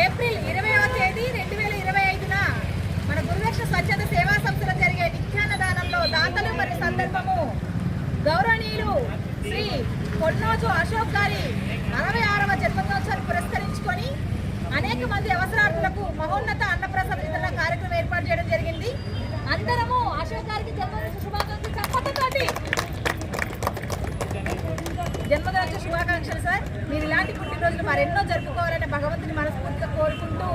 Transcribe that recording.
April 20వ తేదీ 2025న మన గురుదక్షిణ స్వచ్ఛంద సేవా సంస్థలో జరిగే నిత్యాన్నదానంలో దాతలు మరి సందర్భము గౌరవనీయులు శ్రీ కొన్నోజు అశోక్ గారి 66వ జన్మదినోత్సవాన్ని పురస్కరించుకొని అనేక మంది అవసరార్థులకు మహోన్నత అన్నప్రసాద వితరణ కార్యక్రమం ఏర్పాటు చేయడం జరిగింది. అందరము అశోక్ గారికి జన్మదిన శుభాకాంక్షలు సార్. మీరు ఇలాంటి పుట్టినరోజులు మరెన్నో జరుపుకోవాలని భగవంతుని మనస్ఫూర్తిగా కోరుకుంటూ